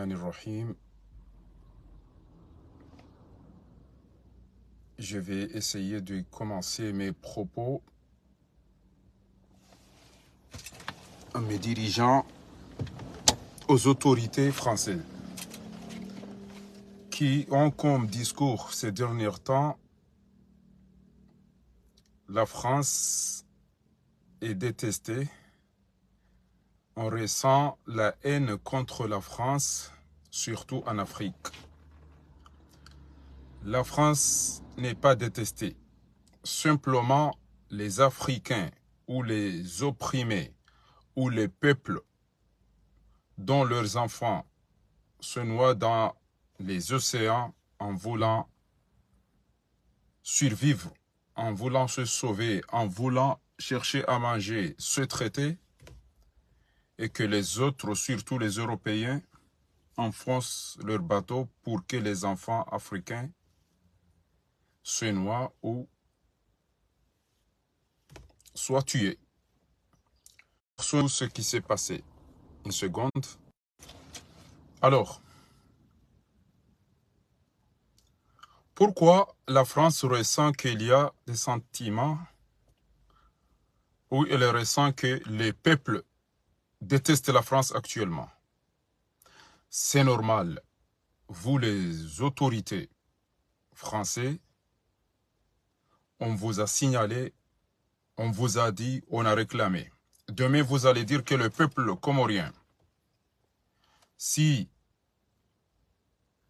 Rahim. Je vais essayer de commencer mes propos en me dirigeant aux autorités françaises qui ont comme discours ces derniers temps: la France est détestée, on ressent la haine contre la France, surtout en Afrique. La France n'est pas détestée. Simplement, les Africains ou les opprimés ou les peuples dont leurs enfants se noient dans les océans en voulant survivre, en voulant se sauver, en voulant chercher à manger, se traiter, et que les autres, surtout les Européens, enfoncent leur bateau pour que les enfants africains se noient ou soient tués. Sur ce qui s'est passé. Une seconde. Alors, pourquoi la France ressent qu'il y a des sentiments où elle ressent que les peuples détestent la France actuellement? C'est normal. Vous, les autorités françaises, on vous a signalé, on vous a dit, on a réclamé. Demain, vous allez dire que le peuple comorien, si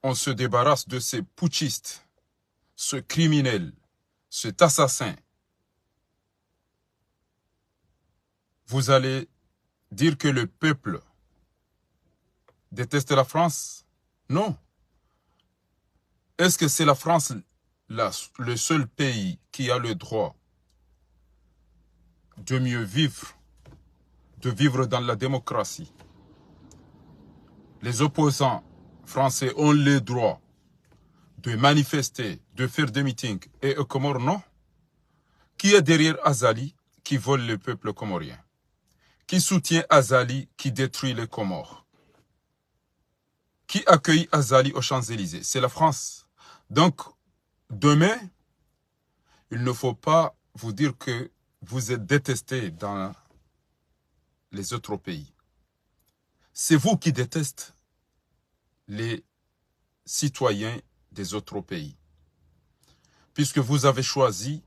on se débarrasse de ces putschistes, ce criminel, cet assassin, vous allez dire que le peuple déteste la France? Non. Est-ce que c'est la France le seul pays qui a le droit de mieux vivre, de vivre dans la démocratie? Les opposants français ont le droit de manifester, de faire des meetings, et aux Comores, non? Qui est derrière Azali qui vole le peuple comorien? Qui soutient Azali qui détruit les Comores? Qui accueille Azali aux Champs-Élysées? C'est la France. Donc, demain, il ne faut pas vous dire que vous êtes détestés dans les autres pays. C'est vous qui détestez les citoyens des autres pays. Puisque vous avez choisi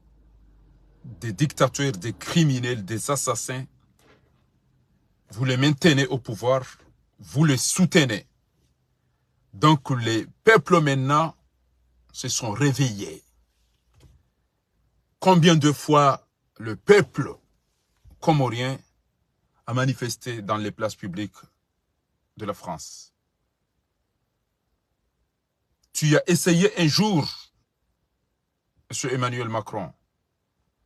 des dictateurs, des criminels, des assassins. Vous les maintenez au pouvoir, vous les soutenez. Donc les peuples maintenant se sont réveillés. Combien de fois le peuple comorien a manifesté dans les places publiques de la France? Tu as essayé un jour, M. Emmanuel Macron,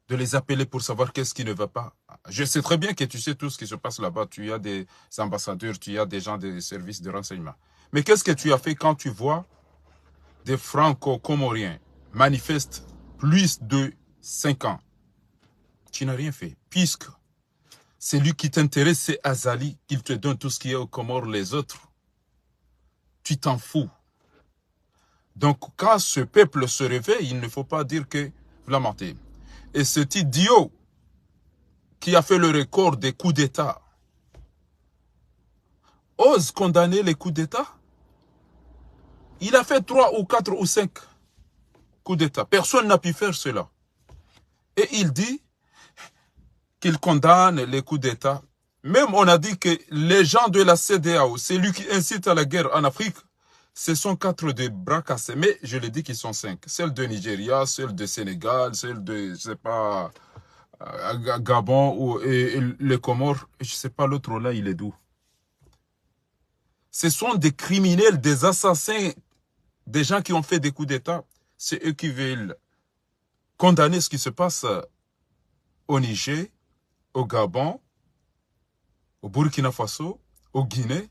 de les appeler pour savoir qu'est-ce qui ne va pas? Je sais très bien que tu sais tout ce qui se passe là-bas. Tu as des ambassadeurs, tu as des gens des services de renseignement. Mais qu'est-ce que tu as fait quand tu vois des franco-comoriens manifestent plus de 5 ans? Tu n'as rien fait. Puisque celui qui t'intéresse, c'est Azali, qu'il te donne tout ce qui est aux Comores, les autres. Tu t'en fous. Donc, quand ce peuple se réveille, il ne faut pas dire que vous la mentez. Et cet idiot qui a fait le record des coups d'État ose condamner les coups d'État? Il a fait 3 ou 4 ou 5 coups d'État. Personne n'a pu faire cela. Et il dit qu'il condamne les coups d'État. Même on a dit que les gens de la CEDEAO, c'est lui qui incite à la guerre en Afrique, ce sont 4 de bras cassés. Mais je l'ai dit qu'ils sont 5. Celle de Nigeria, celle de Sénégal, celle de, je sais pas, Gabon ou et les Comores. Je sais pas l'autre là, il est d'où? Ce sont des criminels, des assassins, des gens qui ont fait des coups d'État. C'est eux qui veulent condamner ce qui se passe au Niger, au Gabon, au Burkina Faso, au Guinée.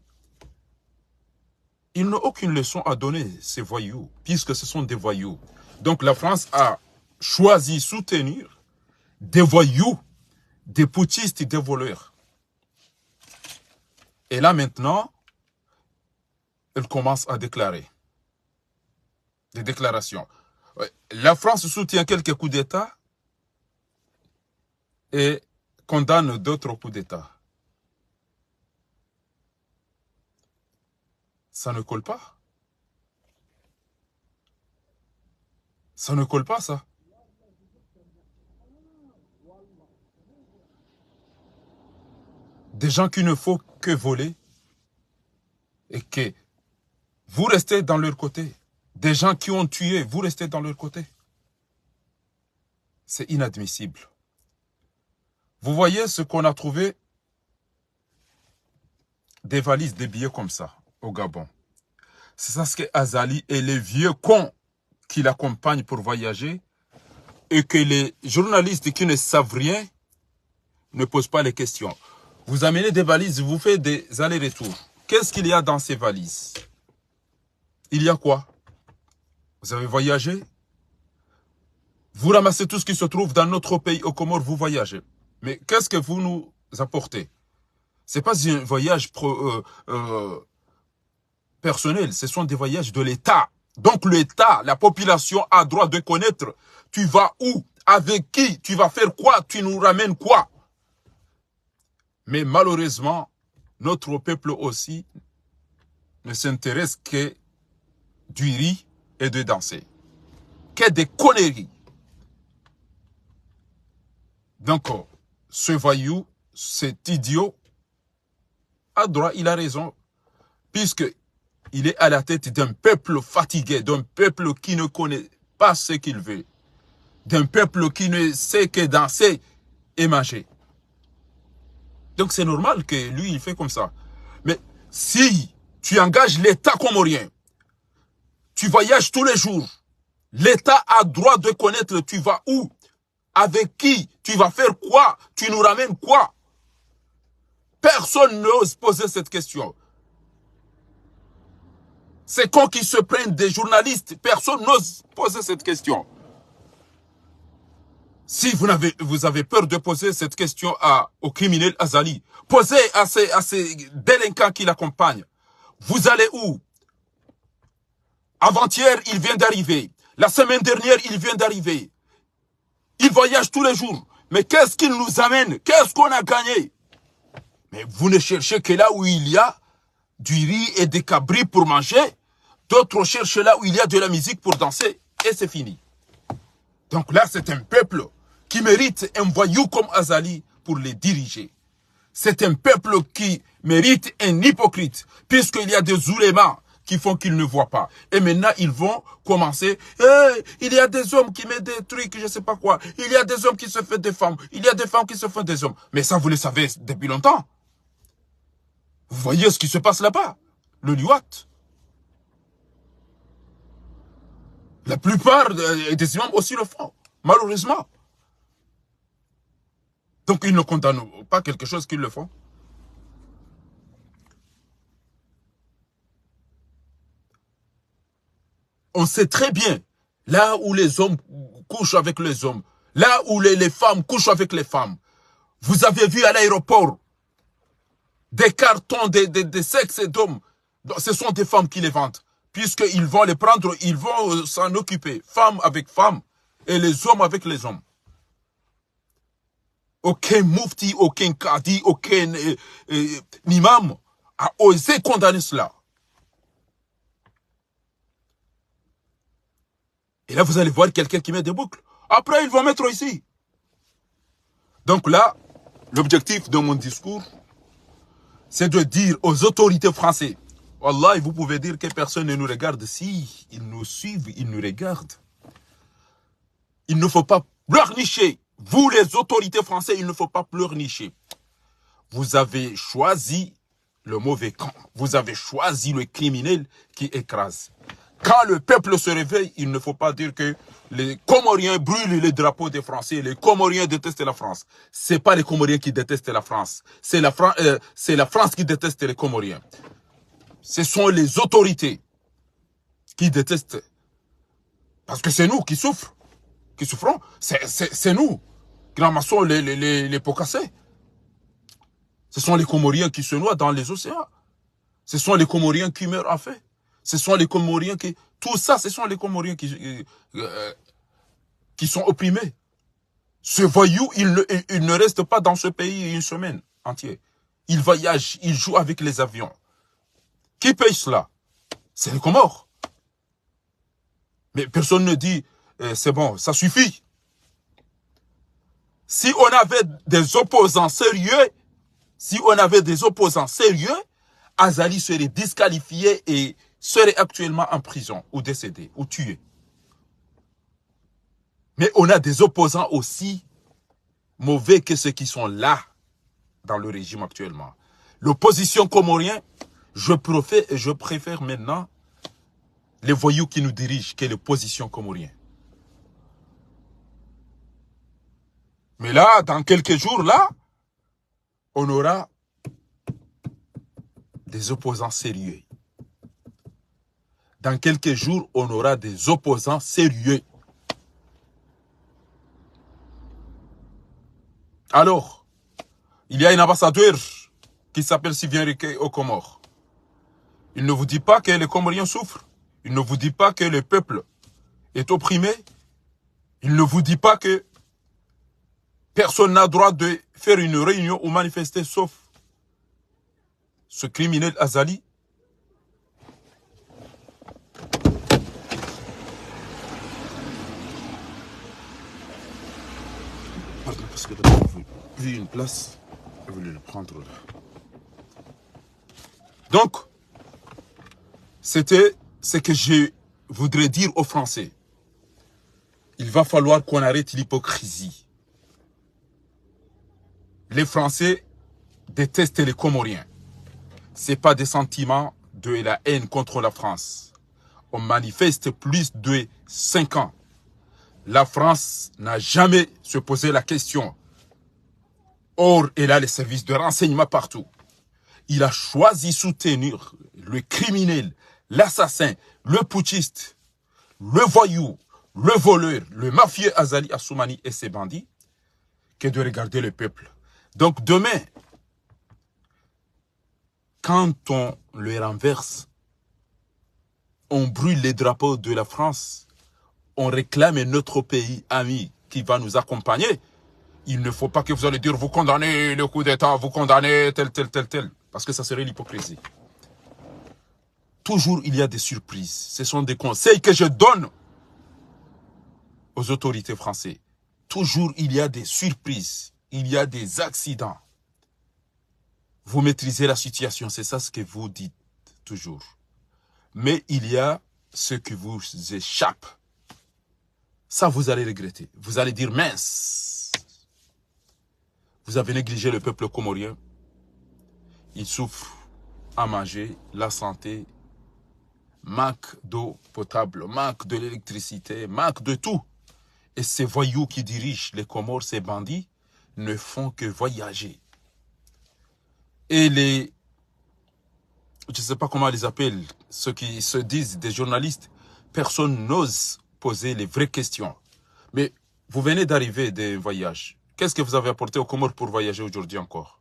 Ils n'ont aucune leçon à donner, ces voyous, puisque ce sont des voyous. Donc la France a choisi soutenir des voyous, des putschistes et des voleurs. Et là maintenant, elle commence à déclarer des déclarations. La France soutient quelques coups d'État et condamne d'autres coups d'État. Ça ne colle pas. Ça ne colle pas, ça. Des gens qui ne font que voler et que vous restez dans leur côté. Des gens qui ont tué, vous restez dans leur côté. C'est inadmissible. Vous voyez ce qu'on a trouvé? Des valises, des billets comme ça, au Gabon. C'est ça ce que Azali et les vieux cons qui l'accompagnent pour voyager et que les journalistes qui ne savent rien ne posent pas les questions. Vous amenez des valises, vous faites des allers-retours. Qu'est-ce qu'il y a dans ces valises? Il y a quoi? Vous avez voyagé? Vous ramassez tout ce qui se trouve dans notre pays, aux Comores, vous voyagez. Mais qu'est-ce que vous nous apportez? Ce n'est pas un voyage personnel, ce sont des voyages de l'État. Donc l'État, la population a droit de connaître tu vas où, avec qui, tu vas faire quoi, tu nous ramènes quoi. Mais malheureusement, notre peuple aussi ne s'intéresse que du riz et de danser. Que des conneries. Donc, ce voyou, cet idiot, a droit, il a raison, puisque il est à la tête d'un peuple fatigué, d'un peuple qui ne connaît pas ce qu'il veut, d'un peuple qui ne sait que danser et manger. Donc c'est normal que lui, il fait comme ça. Mais si tu engages l'État comorien, tu voyages tous les jours, l'État a droit de connaître tu vas où, avec qui, tu vas faire quoi, tu nous ramènes quoi. Personne n'ose poser cette question. C'est quand ils se prennent des journalistes, personne n'ose poser cette question. Si vous avez peur de poser cette question au criminel Azali, posez à ces délinquants qui l'accompagnent. Vous allez où? Avant-hier, il vient d'arriver. La semaine dernière, il vient d'arriver. Il voyage tous les jours. Mais qu'est-ce qu'il nous amène? Qu'est-ce qu'on a gagné? Mais vous ne cherchez que là où il y a du riz et des cabris pour manger. D'autres cherchent là où il y a de la musique pour danser. Et c'est fini. Donc là, c'est un peuple qui mérite un voyou comme Azali pour les diriger. C'est un peuple qui mérite un hypocrite, puisqu'il y a des oulémas qui font qu'ils ne voient pas. Et maintenant, ils vont commencer, il y a des hommes qui mettent des trucs, je ne sais pas quoi. Il y a des hommes qui se font des femmes. Il y a des femmes qui se font des hommes. Mais ça, vous le savez depuis longtemps. Vous voyez ce qui se passe là-bas. Le Liwat. La plupart des imams aussi le font, malheureusement. Donc, ils ne condamnent pas quelque chose qu'ils le font. On sait très bien, là où les hommes couchent avec les hommes, là où les femmes couchent avec les femmes. Vous avez vu à l'aéroport des cartons de sexe et d'hommes. Ce sont des femmes qui les vendent. Puisqu'ils vont les prendre, ils vont s'en occuper. Femmes avec femmes et les hommes avec les hommes. Aucun mufti, aucun kadi, aucun imam a osé condamner cela. Et là, vous allez voir quelqu'un qui met des boucles. Après, ils vont mettre ici. Donc là, l'objectif de mon discours, c'est de dire aux autorités françaises, Wallah, vous pouvez dire que personne ne nous regarde. Si, ils nous suivent, ils nous regardent. Il ne faut pas pleurnicher. Vous, les autorités françaises, il ne faut pas pleurnicher. Vous avez choisi le mauvais camp. Vous avez choisi le criminel qui écrase. Quand le peuple se réveille, il ne faut pas dire que les Comoriens brûlent les drapeaux des Français. Les Comoriens détestent la France. Ce n'est pas les Comoriens qui détestent la France. C'est la France qui déteste les Comoriens. Ce sont les autorités qui détestent. Parce que c'est nous qui souffrons. C'est nous qui ramassons les pots cassés. Ce sont les Comoriens qui se noient dans les océans. Ce sont les Comoriens qui meurent en fait. Ce sont les Comoriens qui... Tout ça, ce sont les Comoriens qui sont opprimés. Ce voyou, il ne reste pas dans ce pays une semaine entière. Il voyage, il joue avec les avions. Qui paye cela? C'est les Comores. Mais personne ne dit, c'est bon, ça suffit. Si on avait des opposants sérieux, Azali serait disqualifié et serait actuellement en prison ou décédé ou tué. Mais on a des opposants aussi mauvais que ceux qui sont là dans le régime actuellement. L'opposition comorienne, je préfère maintenant les voyous qui nous dirigent que l'opposition comorienne. Mais là, dans quelques jours, là, on aura des opposants sérieux. Dans quelques jours, on aura des opposants sérieux. Alors, il y a un ambassadeur qui s'appelle Sylvain Riquet aux Comores. Il ne vous dit pas que les Comoriens souffrent. Il ne vous dit pas que le peuple est opprimé. Il ne vous dit pas que personne n'a droit de faire une réunion ou manifester sauf ce criminel Azali. Pardon, parce que d'abord, vu une place, je voulais le prendre là. Donc, c'était ce que je voudrais dire aux Français. Il va falloir qu'on arrête l'hypocrisie. Les Français détestent les Comoriens. Ce n'est pas des sentiments de la haine contre la France. On manifeste plus de 5 ans. La France n'a jamais se posé la question. Or, elle a les services de renseignement partout. Il a choisi soutenir le criminel, l'assassin, le putschiste, le voyou, le voleur, le mafieux Azali Assoumani et ses bandits, que de regarder le peuple. Donc demain, quand on le renverse, on brûle les drapeaux de la France, on réclame notre pays ami qui va nous accompagner. Il ne faut pas que vous allez dire, vous condamnez le coup d'État, vous condamnez tel. Parce que ça serait l'hypocrisie. Toujours, il y a des surprises. Ce sont des conseils que je donne aux autorités françaises. Toujours, il y a des surprises. Il y a des accidents. Vous maîtrisez la situation, c'est ça ce que vous dites toujours. Mais il y a ce qui vous échappe. Ça, vous allez regretter. Vous allez dire, mince. Vous avez négligé le peuple comorien. Il souffre à manger, la santé, manque d'eau potable, manque de l'électricité, manque de tout. Et ces voyous qui dirigent les Comores, ces bandits, ne font que voyager. Et les, je ne sais pas comment on les appelle, ceux qui se disent des journalistes, personne n'ose poser les vraies questions. Mais vous venez d'arriver des voyages. Qu'est-ce que vous avez apporté aux Comores pour voyager aujourd'hui encore?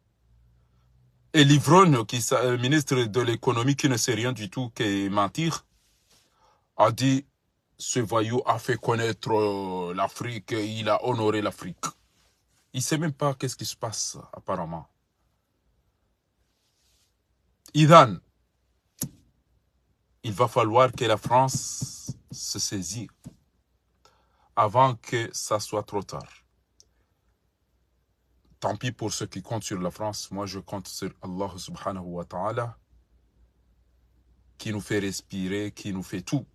Et l'ivrogne, qui est le ministre de l'économie, qui ne sait rien du tout que mentir, a dit, ce voyou a fait connaître l'Afrique, il a honoré l'Afrique. Il ne sait même pas qu'est-ce qui se passe, apparemment. Idan, il va falloir que la France se saisisse avant que ça soit trop tard. Tant pis pour ceux qui comptent sur la France. Moi, je compte sur Allah subhanahu wa ta'ala, qui nous fait respirer, qui nous fait tout.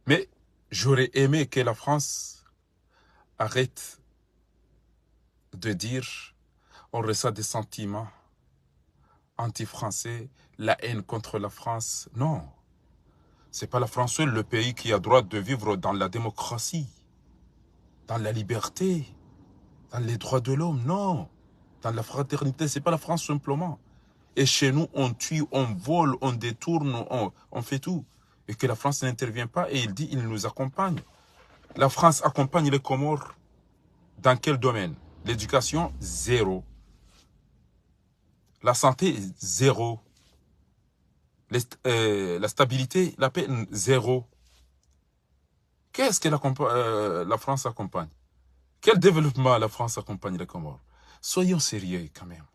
Mais j'aurais aimé que la France arrête de dire on ressent des sentiments anti-français, la haine contre la France. Non, ce n'est pas la France seule, le pays qui a droit de vivre dans la démocratie, dans la liberté, dans les droits de l'homme. Non, dans la fraternité, ce n'est pas la France simplement. Et chez nous, on tue, on vole, on détourne, on fait tout. Et que la France n'intervient pas et il dit il nous accompagne. La France accompagne les Comores dans quel domaine? L'éducation, zéro. La santé, zéro. la stabilité, la paix, zéro. Qu'est-ce que la France accompagne? Quel développement la France accompagne les Comores? Soyons sérieux quand même.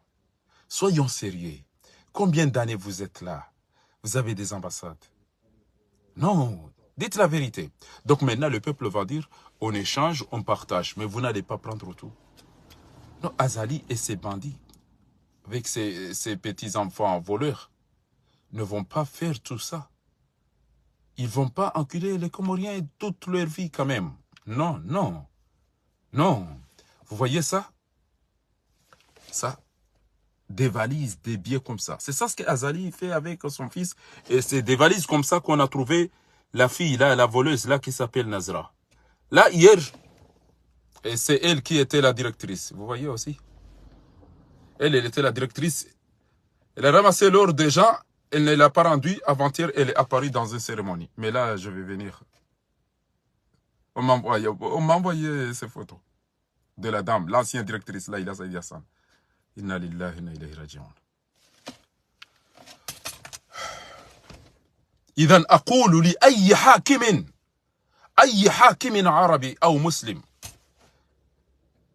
Soyons sérieux. Combien d'années vous êtes là? Vous avez des ambassades? Non, dites la vérité. Donc maintenant, le peuple va dire, on échange, on partage, mais vous n'allez pas prendre tout. Non, Azali et ses bandits, avec ses petits-enfants voleurs, ne vont pas faire tout ça. Ils ne vont pas enculer les Comoriens toute leur vie quand même. Non, non, non. Vous voyez ça? Ça, des valises, des billets comme ça. C'est ça ce qu'Azali fait avec son fils. Et c'est des valises comme ça qu'on a trouvé la fille, là, la voleuse, là, qui s'appelle Nazra. Là, hier, et c'est elle qui était la directrice. Vous voyez aussi? Elle était la directrice. Elle a ramassé l'or des gens. Elle ne l'a pas rendu. Avant-hier, elle est apparue dans une cérémonie. Mais là, je vais venir. On m'a envoyé ces photos de la dame, l'ancienne directrice, là, Saïd Hassan. Inna lillahi inna ilayhi raji'un. إذن أقول لأي حاكم عربي أو مسلم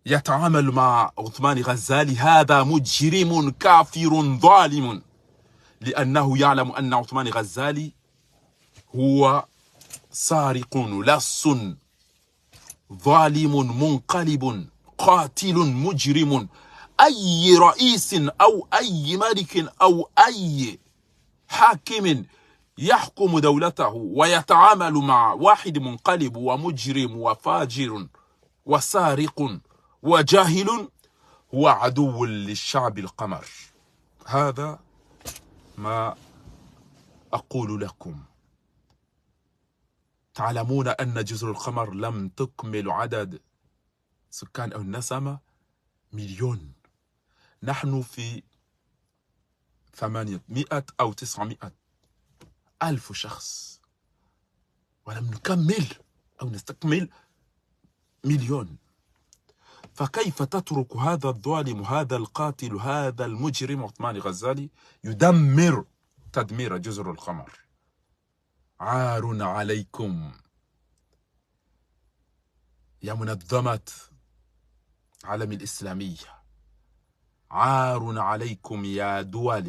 يتعامل مع عثمان غزالي هذا مجرم كافر ظالم، لأنه يعلم أن عثمان غزالي هو سارق لص ظالم منقلب قاتل مجرم. أي رئيس أو أي ملك أو أي حاكم يحكم دولته ويتعامل مع واحد منقلب ومجرم وفاجر وسارق وجاهل هو عدو للشعب القمر. هذا ما أقول لكم. تعلمون أن جزر القمر لم تكمل عدد سكان أو النسمة 1,000,000. نحن في 800 أو 900 ألف شخص، ولم نكمل أو نستكمل 1,000,000. فكيف تترك هذا الظالم، هذا القاتل، هذا المجرم عثمان غزالي يدمر تدمير جزر القمر؟ عار عليكم يا منظمة عالم الإسلامية، عار عليكم يا دول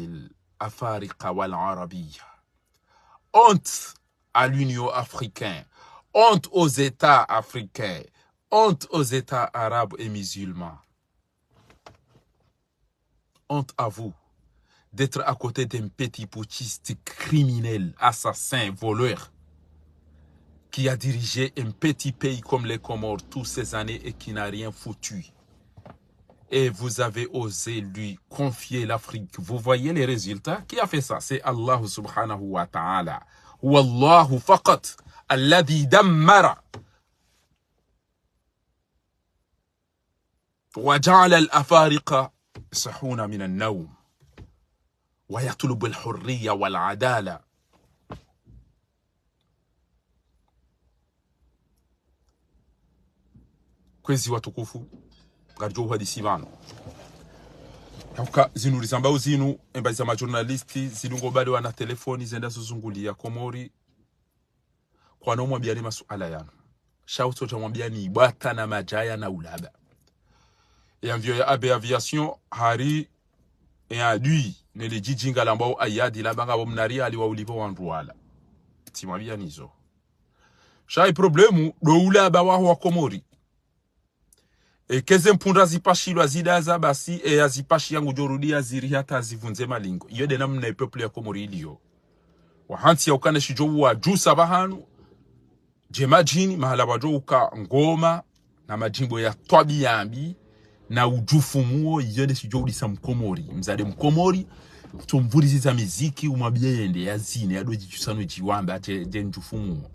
الأفارقة والعربية. Honte à l'Union africaine, honte aux États africains, honte aux États arabes et musulmans. Honte à vous d'être à côté d'un petit putschiste criminel, assassin, voleur, qui a dirigé un petit pays comme les Comores toutes ces années et qui n'a rien foutu. Et vous avez osé lui confier l'Afrique. Vous voyez les résultats? Qui a fait ça? C'est Allah subhanahu wa ta'ala. Wallahu faqat alladhi dammara wa ja'ala al-afariqa yasahuna min an-nawm wa yatlubu al-hurriya wal-adala. Kwezi watukufu garjo hadisi bano Hauka zinu lisambao zinu embazi za majournalisti zilungo bado wana telefoni zenda zuzungulia Komori kwa nomwa biani masuala yanu shauto tamwambia ni bata na majaya na ulaba ya mvyo ya abe aviation hari ya lui ne le jijinga lambao ayadi labanga bomnari aliwa ulipo wanruala timwambia nizo shai problemu do ulaba wa Komori. E keze mpunda zipashi lwa zidaza basi e ya zipashi yangu jorudi ziri hata zivunze malingo. Iyo de namna peuple ya Komori iliyo. Wahansi ya ukane shijowu wa jusa bahanu. Jemajini mahala wajo uka ngoma na majimbo ya twabi yambi na ujufu muo iyo de shijowu lisa mkomori. Mzade mkomori tumvuri ziza miziki umabia yende ya zine ya doji jusano jiwamba je njufu muo.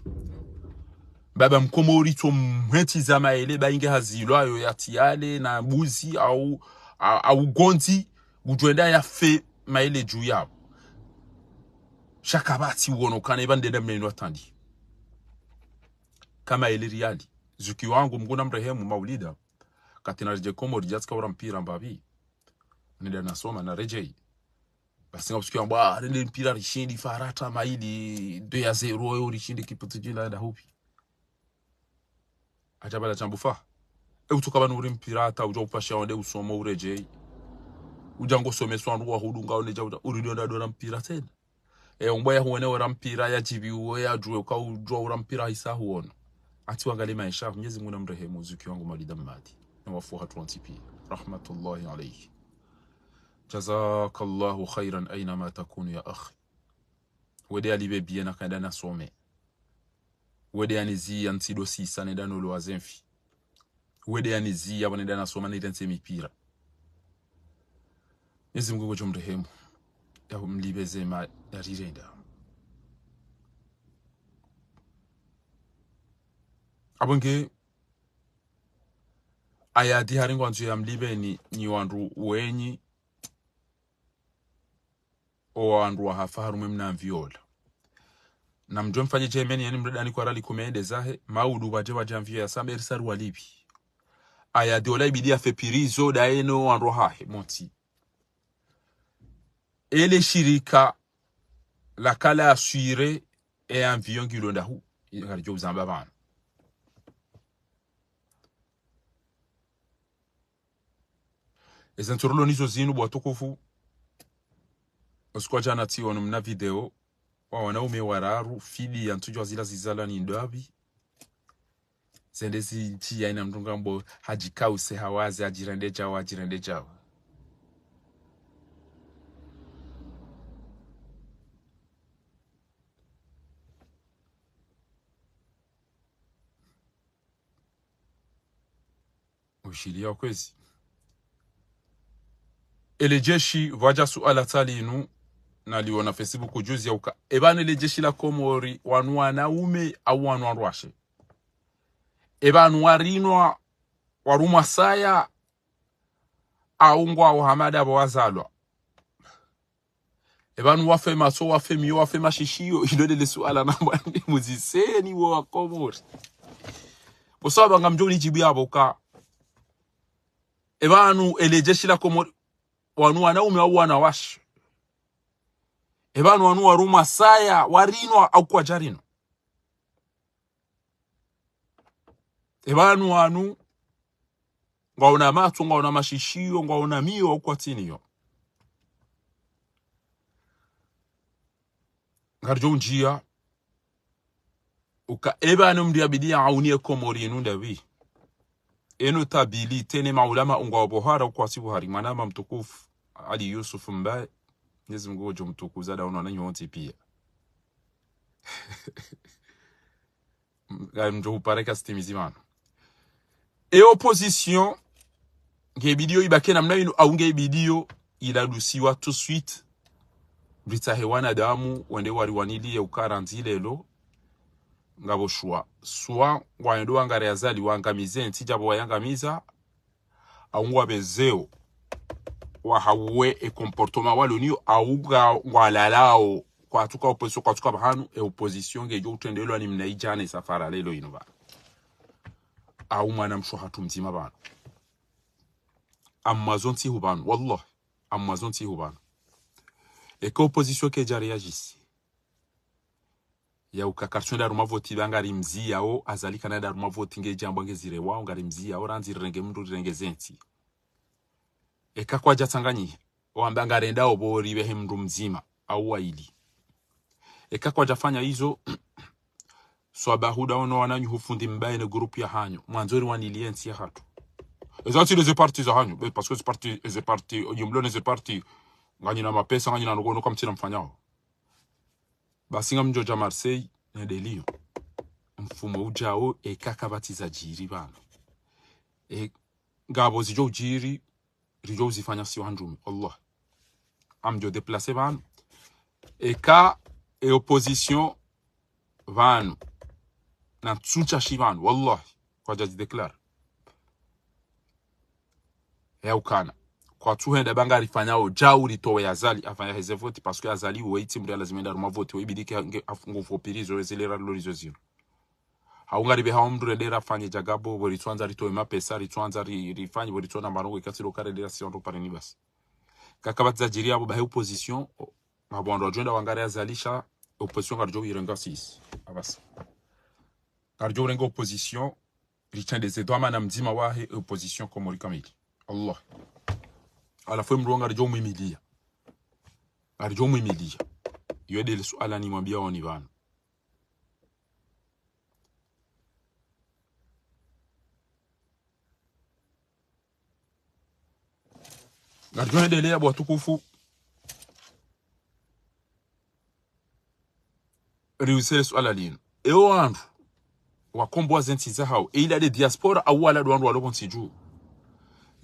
Baba mkomori to mweti za maele ba inge hazilwa yo ya tiale na mbuzi au gonzi ujwenda ya fe maele juu yao. Shakabati uono kana ibande da mneno atandi. Kama ele riali. Zuki wangu mguna mrehemu maulida. Katina reje Komori jatka ura mpira mbabi. Nida nasoma na rejei. Basinga usikia mbwa rende mpira rishindi farata maili 2-0 yo rishindi kiputu jina da hupi. Ajabala chambufa. Utuka banu uri mpira ata uja upasha wande usoma ureje. Ujango some swandu wa hudunga oneja uridio ndadora mpira tena. Mbwa huone ora mpira ya jibi uwe ya juwe uka ujua ora mpira isa huona. Ati wangali maisha Mwenyezi Mungu amrehemu zuki wangu Malida Mmadi. Na wafuha 20p. Rahmatullahi alayhi. Jazakallahu khairan aynama takunu ya akhi. Wede alibe bien akanda na some. Wede anizi antido sisa nenda no lo azemfi. Wede anizi abanenda na soma nenda mipira. Mwenyezi Mungu amrehemu. Ya mlibeze ma yarirenda. Abonge ayadi haringo anzu ya mlibe ni wandu wenyi o wandu wa hafaharu memna viola. Na mjom fanye jemeni yani mredani kwa rali kumende zahe maudu waje amvio ya sambe risaru walibi. Ayadi ola ibidia fepirizo daeno wandu hahe moti. Ele shirika la kala assuire e envion gilonda hu. Ngarijo uzamba bana. Ezenturolo nizo zinu bwatukufu. Osikwa jana tiyo mna video. Wanaume wararu fili yantujwa zila zizala ni ndabi. Zendezi nchi ya ina mtungambo hajikause hawazi ajirende jao. Ushilia kwezi. Ele jeshi waja suala tali inu na liona Facebook ujuzi ya uka. Ebane ele jeshi la Komori wanu wanaume au wanu wanruashe. Ebanu warinwa warumwa saya aungwa uhamada wazalwa. Ebanu wafe maso wafe miyo wafe mashishio ilode le suala namba ni muziseni wa Komori. Posaba ngamjoni jibu yabo uka. Ebanu ele jeshi la Komori wanu wanaume au wanawashe. Ebanu wanu waruma saya warinwa au kwa jarino. Ebanu wanu ngaona matu ngaona mashishio ngaona miyo au kwa tiniyo. Ngarjo njia uka ebanu mdiabidia aunie Komori inunda wi. Eno tabili tene maulama unga wabohara ukwa si Buhari manama mtukufu Ali Yusuf Mbaye Mwenyezi Mungu mtukufu da unaona nyonti pia. Njo upareka stemizimano. E opposition nge video ibake namna ino au nge video ilalusiwa tout suite Brita hewana damu wende wari wanili ya ukaranti lelo ngabo shua swa wando wangare azali wangamize ntijabo wayangamiza aungwa bezeo wa hawe e comportement waloniyo auga walalao kwa tuka opposition kwa tuka bahanu e opposition ngejo utendelo ani mnaijane safara lelo ino ba au mwana mshohatu mzima bana Amazon ti hubanu wallah Amazon ti hubanu e ko opposition ke jari agisi ya ukakarchon da ruma voti bangari mzi yao azali kanada ruma voti nge jambo ngezire wao ngari mzi yao ranzi renge mndu renge zenti eka kwa jatanganyi wambanga renda obori behe mndu mzima au waili eka kwa jafanya hizo swabahuda ono wananyu hufundi mbaye ne groupe ya hanyo mwanzori waniliensi ya hatu ezati les partis za hanyo parce que ces partis yumlo les partis ngani na mapesa ngani na ngono kama mtina mfanyao basinga mjoja Marseille na delio mfumo ujao eka batiza jiri bana ngabo zijo jiri rijo zifanya si wanjumi Allah amjo déplacer ban eka e opposition van na tsuncha shivan wallah kwa jaji declare ya ukana kwa tuhenda bangari fanyao jauri towe azali afanya heze vote parce que azali weiti mri lazima enda ruma vote webidike afungo fopirizo rezelera lorizo zero haungari be haumdure dera fanye jagabo bori twanza ritowe mapesa ritwanza rifanye bori twana marongo ikatiro kare dera si ondo pare nibas kakabatiza jiri abo bahe opposition abo ando ajenda wangare azalisha opposition karjo irenga 6 abasa karjo irenga opposition richa des edwa mana mzima wahe opposition komori kamili Allah ala fwe mronga karjo mwimilia yode le suala ni mwambia woni bana karjo endelea abo tukufu réussir suala lino eo andu wakomboa zentiza hao ila de diaspora awala do andu walobon siju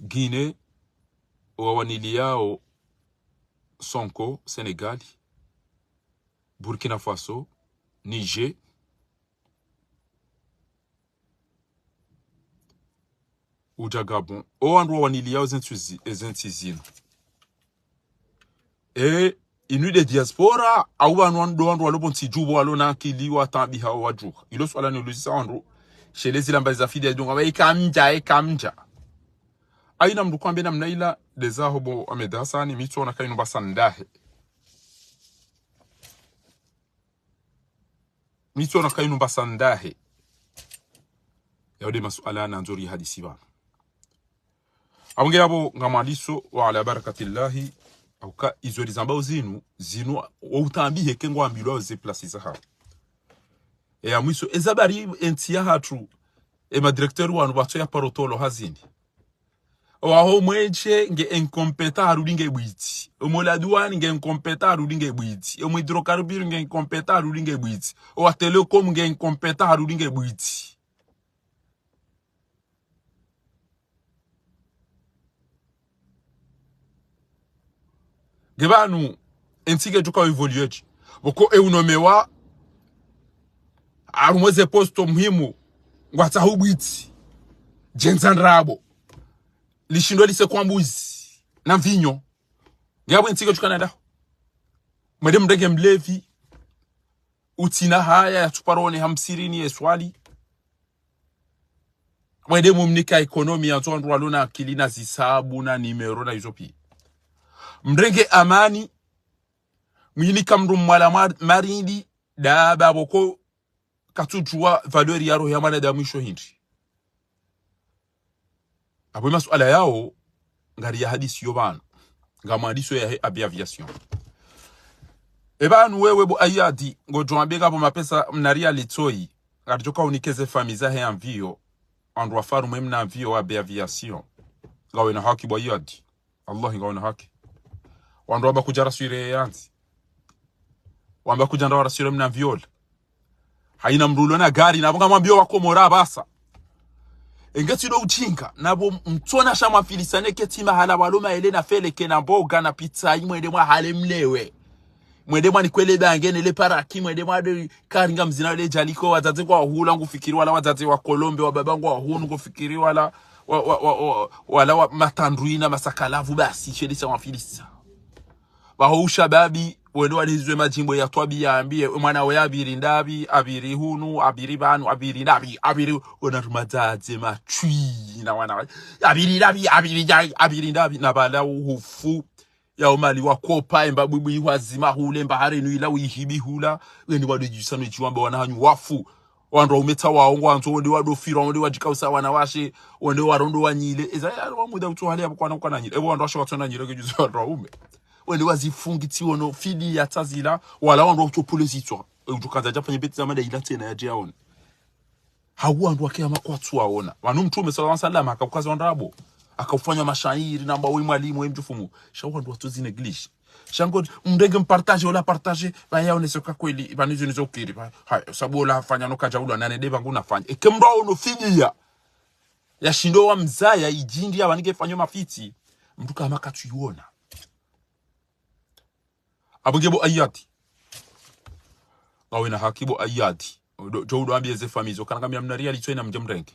Guinée wawaniliao Sonko Sénégal Burkina Faso Niger uja Gabon o andu wawaniliao zentizino e inu de diaspora awanu andu walobon siju walona kili watambi hao waju ilo swala ni luzisa andu chez les ilambaza fide donc abai kamja aina mdu kwambe na mnaila deza hobo amedasa ni mito na kainu basandahe yaude masuala na nzuri hadisi bana abonge abo ngamaliso wa ala barakatillahi au ka izori zambao zinu utambi heke ngwambilo ze place za ha e amwiso ezabari entia hatu e ma directeur wanu bato ya parotolo hazindi waho mweche nge incompeta harulinge bwiti omola douane nge incompeta harulinge bwiti omo hydrocarbure nge incompeta harulinge bwiti o telecom nge incompeta harulinge bwiti gebanu entige tuka evoluer boko e unomewa arumweze posto muhimu ngwata hubwiti jenzanrabo lishindo lise kwa mbuzi na mvinyo ngabo ntsike tukanada mwede mdege mlevi utina haya ya tuparone hamsirini eswali mwede mumnika ekonomi ya tuandu walona akili na zisabu na nimero na izopi mdege amani mwinika mdu mwala marindi da baboko katujua valeur ya roho ya mwanada mwisho hindi abo masuala yao ngari ya hadisi yo bana ngama hadiso ya aviation ebanu wewe bo ayadi ngojo ambega bo mapesa mnaria litoi ngari joka unikeze famiza he envio andwa faru mem na envio wa aviation gawe na haki bo ayadi Allah ngawe na haki wandwa ba kujara swire yanzi wamba kujanda wara swire mna envio haina mrulo na gari na bonga mwambio wako mora basa engeti do uchinga nabo mtona shama filisane ketima hala waloma elena fele kena mboga na pizza imwede mwa hale mlewe mwede mwa nikwele bangene le paraki mwede mwa de karinga mzina le jaliko wazazi kwa hula ngufikiri wala wazazi wa Kolombe wa babangu wa hunu ngufikiri wala wala matandruina masakalavu basi shelisa wa filisa baho shababi wendo walizwe majimbo ya twabi yaambie mwana we abiri ndabi abiri hunu abiri banu abiri ndabi abiri onatumazaze machui na wana abiri ndabi na bala uhufu ya umali wa kopa emba bubu wazima hule mbahare nuila uyihibi hula weni wadu jisano chiwamba wanahanyu wafu wandwa umeta waongo wanzo wende wado fira wende wajikausa wanawashe wende warondo wanyile eza ya wamuda utuhali ya kwa nanyile ewa wandwa shawatu nanyile kejuzi wandwa ume wende wazifungi tiwono fili ya tazila wala wandwa utopule zitwa utukaza jafanye beti zamada ila tena ya jiaone hawa wandwa kia makwatu waona wanu mtume sallallahu akakukaza wandrabo akafanya mashairi namba we mwalimu we mjufumu shawa wandwa tozi neglish shango mndege mpartage wala partage baya onesoka kweli banizo nizo kiri hai sababu la fanya no kaja ulo nane deba nguna fanya ekemro ono filia ya shindo wa mzaya ijindi ya wanige fanyo mafiti mtu kama katuiona abugebo ayati awena hakibo ayati jodo ambieze famizo kana kama mnaria litwena mjamrenke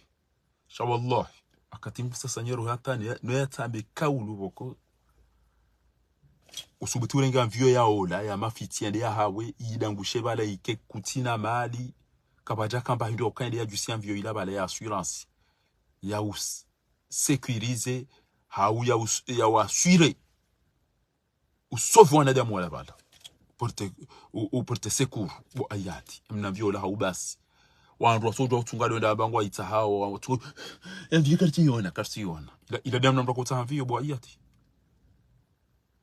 shawallah akatimbu sasa nyero hatani no yatambe kaulu boko usubutu renga mvio ya ola ya mafiti ende ya hawe idangushe bala ike kutina mali kabaja kamba hindo okande ya jusi mvio ila bala ya assurance ya us sécuriser hau ya wasure usauve wanadamu wala bala pour te secours bo ayati mnavyola haubasi wandu wasojo utungali wenda bangu aitahao watu envie kartiona ila damu namra kutamvio bo ayati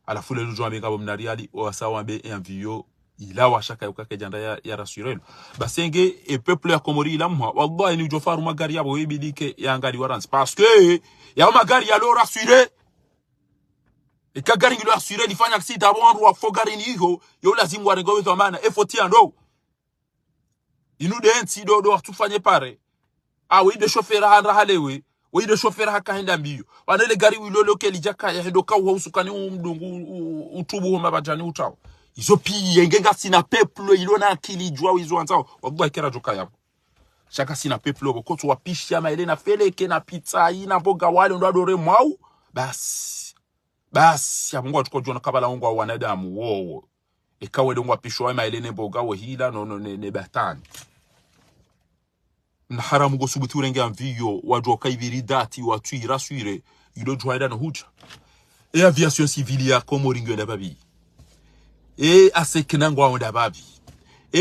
ala fule lujo ameka bo mnariali wasawa be envio ila washaka yukake janda ya rasurelo basenge e peuple ya Komori la mwa wallahi ni jofaru magari yabo ebidike ya ngari warans parce que ya magari ya lo rasure e kagari ngilo rasure lifanya accident abo wandu wa fogari ni hiyo yo lazima warengo wetu amana efoti ando inu de enti do tufanye pare we de chauffeur handa halewe we de chauffeur hakahenda mbio wanele gari wilolo kelijaka ya hendo kawo usukani umdungu utubu homa bajani utawo izo piye ngenga sina peuple ilona akili jwa wizo anzao wabwa kera joka yabo shaka sina peuple bokoto wapisha maile na feleke na pizza ina boga wale ndo adore mwau basi ya mungu atuko jona kabala mungu wa wanadamu wowo ikawe ndo wapishwa maile ne boga wo hila no ne batani na haramu go subuti urenge amvio wajoka iviridati watu irasure ilo jwaida no huja e aviation civile ya Komori ngenda babi asekena ngwa onda babi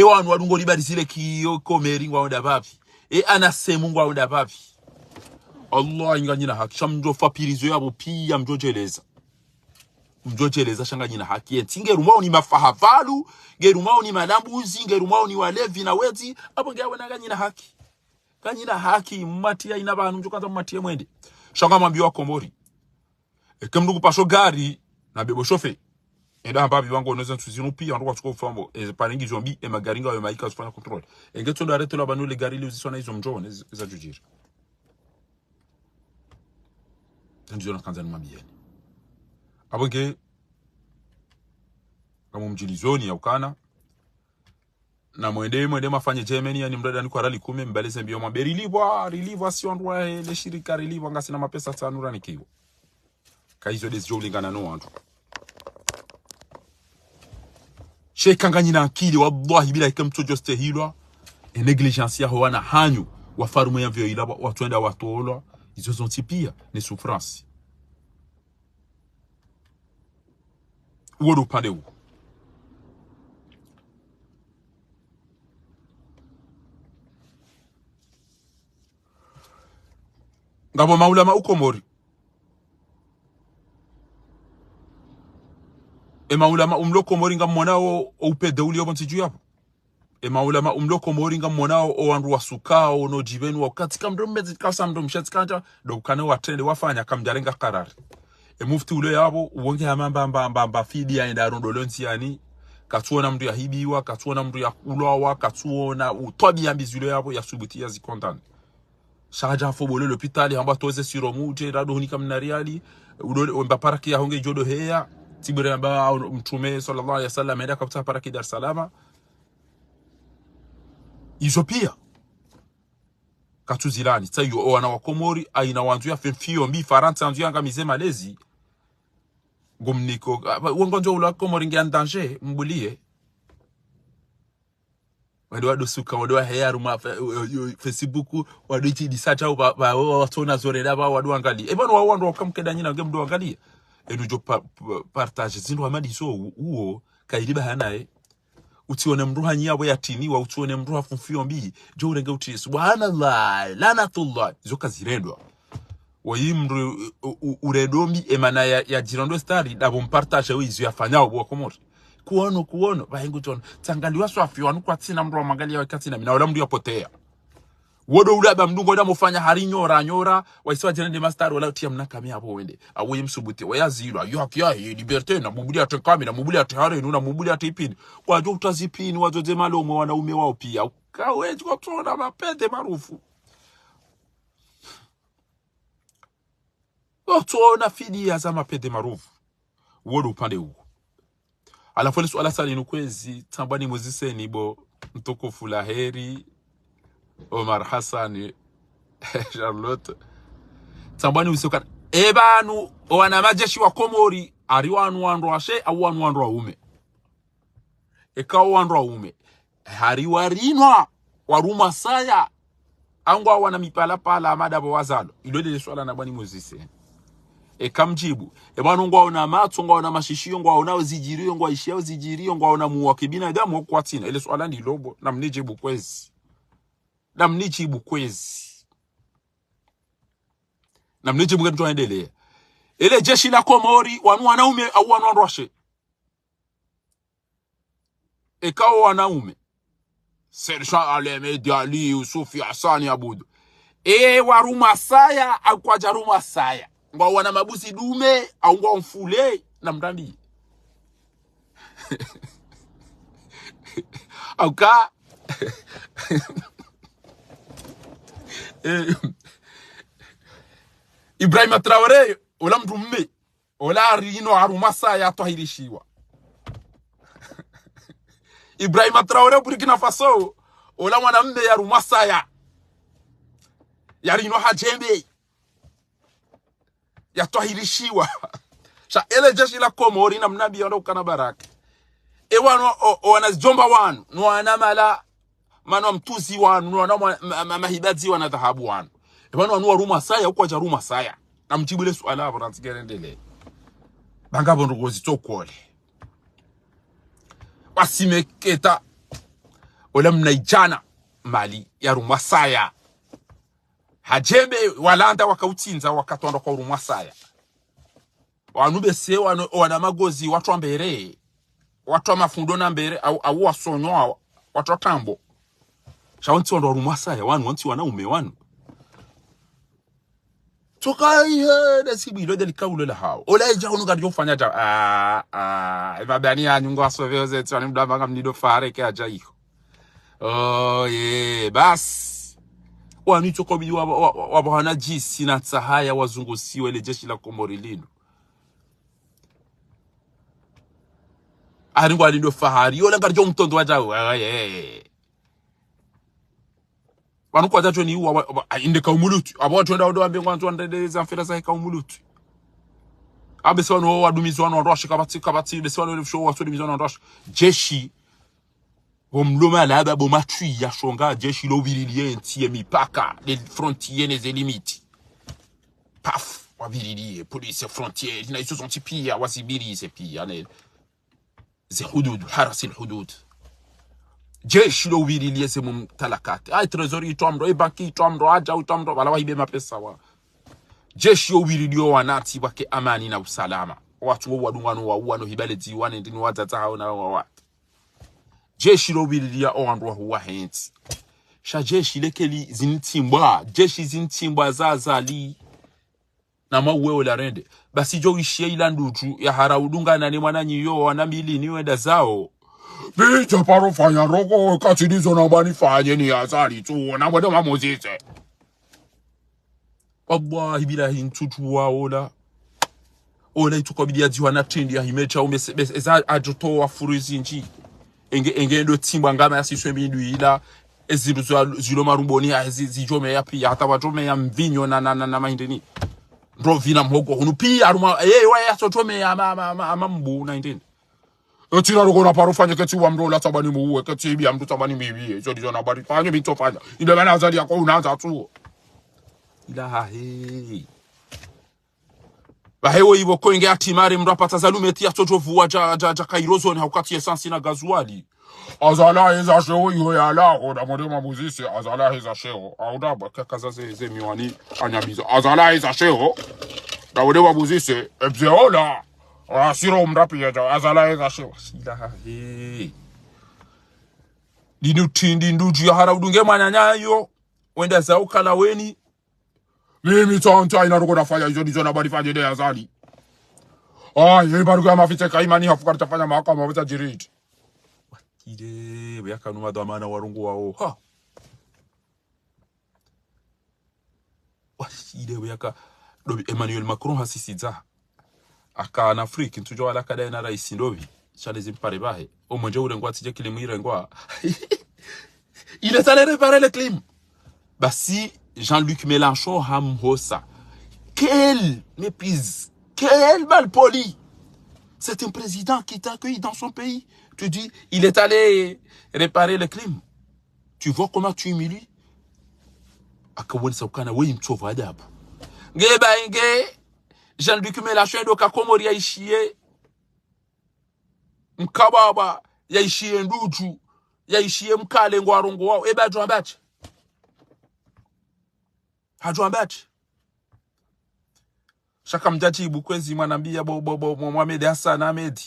wanu wadungo libadisile kiyo Komeri ngwa onda babi anasemu ngwa onda babi Allah inganyina haki shamjo fapirizo yabo pia mjojeleza shanga nyina haki ngerumao ni mafahavalu ngerumao ni malambuzi ngerumao ni walevi na wezi abo ngawe nanganyina haki kanyina haki matia ina bantu mjokanza matia mwende shanga mwambio wa Komori kemndugu pasho gari na bebo shofe enda babi wangu onoza tuzinu pia ndo watuko fambo paringi zombi magaringa wa maika kufanya control ngeto ndo areto la banu le gari li uzisona hizo mjone za jujira ndio nakanza nimwambie abonge kama mjilizoni ya ukana na mwende mafanye Germany yani mdada ni kwa rali 10 mbaleze mbio maberi livwa si ondwa le shirika livwa ngasi na mapesa tanura nikiwa kaizo desjo lingana no wantu shekanganyina akili wallahi bila ikamto juste hilwa negligence ya wana hanyu wafarumu ya vyo ilaba watuenda watolo izo zontipia ni souffrance uodo pande u ngabo maulama ukomori maulama umloko moringa mwanao upede uli obonti yapo maulama umloko moringa mwanao wandu wasukao no jibenu wakati kamdomezi kasa mdomshatsi kanja dokane watende wafanya kamjarenga karari mufti ule yabo uwonge amamba fidi ya enda rondolonti yani katuona mdu ya hibiwa katuona mdu ya kulwawa katuona utobi ya mbizule yabo ya subuti ya zikontani shaja fobole l'hôpital hamba toze siromuje rado hunika mnariali udo mbaparaki ya honge jodo heya tibure amba mtume sallallahu alaihi wasallam enda kapata paraki Dar es Salaam Ethiopia katuzilani tayo wana wa Komori aina wanzu ya fenfio mbi faranta anzu yanga mize malezi gomniko wongonjo ula Komori ngi en danger mbulie wado suka wado heyaru ma Facebook wado iti disacha ba watona zorela ba wado angali bano wawando wakamkeda nyina ngemdo angalia enujo partage zindu amadi so uo kailiba hanae utione mruha nyabo yatiniwa utione mruha funfio mbi jo urenge uti subhanallah lanatullah zoka zirendwa wayimru uredombi emana ya jirondo stari dabo mpartage wizo yafanyao bwa Komori kuono bahengu tono tangaliwa swafi wanu kwa tina mruha mangalia wakati na mina wala mdu yapotea wodo ulaba mdungo da mufanya hari nyora waisiwa jenende master wala utia mnaka hapo wende awe msubuti wayazilwa yoki ya liberté na mubuli ate kamera mubuli ate hare nuna mubuli ate ipini wajo utazipini wajoje malomo wanaume wao pia kaweji kwa tona mapende marufu tuona fidia za mapende marufu wodo upande huko alafu ni swala sali nukwezi tambani muziseni bo mtukufu laheri Omar Hassan Charlotte tambani usoka ebanu wana majeshi wa Komori ari wanu ashe au wanu ume ekawo wanu ume hari warinwa waruma saya angwa wana mipala pala amada bo wazalo ilode swala na bani muzise Kamjibu bwana ngwa una matso ngwa una mashishio ngwa una uzijirio ngwa ishia uzijirio ngwa una muwa kibinadamu kwa tina ile swala ndi lobo na mnijibu kwezi na mnijibu ngani tuendelee ile jeshi la Komori wanu wanaume au wanu wanroshe kao wanaume Sergeant Aleme Diali Yusufi Hasani Abudu waruma saya au kwa jaruma saya ngwa wana mabusi dume au ngwa mfule na mtandi au ka Ibrahim Traoré ola mdumme ola rino aruma saya tohirishiwa Ibrahim Traoré Burkina Faso ola mwanamme ya ruma saya yarino hajembe ya tohirishiwa sha ele jeshi la Komori na mnabi wana ukana baraka wano wanazijomba wanu nuwana mala manu mtuzi wanu nuwana mahibazi wana dhahabu wanu wano wanu waruma saya ukwa jaruma saya na mjibule suala hapo nantigerendele banga bonrogozi tokole wasimeketa ola mnaijana mali ya ruma saya hajembe walanda wakautinza wakatonda kwa ruma saya wanu bese wana magozi watu ambere watu wa mafundo na mbere au wasonyo watu wa tambo shawanti wando ruma saya wanu wanti wanaume wanu toka ihe desibilo delikaulo la hao ola eja unu gadi ufanya ja ibabani ya nyungo asoveo zeti wani mdabanga mnido fare ke aja iho bas wanu choko bidi wabahana jisi na tsahaya wazungu siwe ile jeshi la Komori lino aringwa lindo fahari yola ngarjo mtondo wajao wanu kwa jacho ni uwa inde kaumulutu abo watu wenda wado ngwantu wandeze amfera za kaumulutu abese wanu wadumizi wanu roshi kabati bese wanu show watu wadumizi wanu roshi jeshi bomloma la babo matui ya shonga jeshi lo virilie ntie mipaka les frontières les limites paf wavirilie police frontière na iso sonti pia wasibiri se pia ne زي حدود حرس الحدود jeshi lo virilie se mumtalakati trezori tomro banki tomro aja tomro wala waibe mapesa wa jeshi lo virilio wanati wake amani na usalama watu wadungano wa hibale diwane ndini watata hao na wa jeshi lo virilia oandwa huwa henti sha jeshi lekeli zintimbwa zazali na mawewe la rende basi jo ishie ilanduju ya haraudunga na ni mwananyi yo wanamili ni wenda zao bicha paro fanya roko katilizo na bani fanye ni azali tu na wada mamozise wallahi bilahi ntutu wa ola ituko bidia diwa na trendi ya himecha eza ajoto wa furuzi nji enge ndo timba ngama ya siswe mindu ila zilo marumboni ya zijome ya pia hata wajome ya mvinyo na mahindeni Rovina mhogo hunupi aruma waya sotome amambu 19 Otira roko na parofanya keti wa mrola tabani muwe keti ibi amdu tabani mibi so dizo na bari fanya bitofanya inde bana azali yako unaanza tu ilaha bahewo ibo ko inge atimari mrapata zalumeti ya totovu wa ja kairozo ni hakati essence na gazuali azala eza shewo yo yala oda modema muzisi azala eza shewo auda kakaza ze miwani anyabizo azala eza shewo da modema muzisi ebzeola asiro mrapi ya azala eza shewo silaha dinutindi nduju ya haraudunge manyanyayo wenda za ukala weni mimi tonta inaruko nafanya hizo ndizo nabari fanye de azali yeye baruga ya mafite kaimani hafukari tafanya mahakama waweza jiriti ide buyaka numa dhamana warungu wao ha ide buyaka dobi Emmanuel Macron hasisiza aka na Afrique ntujo ala kada na rais ndobi chalezi mpare bahe omonje ule ngwa tije kilimwire ngwa il est allé réparer le clim basi Jean-Luc Mélenchon hamhosa quelle méprise quel mal poli c'est un président qui t'accueille dans son pays. Tu dis, il est allé réparer le clim. Tu vois comment tu humilies? Akawoni saukana we mchova adabu. Ngeba inge Jean-Luc Mélenchon doka Komori yaishie Mkababa yaishie Nduju yaishie Mkale ngwarongo wao ebe ajwambache hajwambache shaka mjajibu kwezi mwanambia Mohamed Hassan Ahmed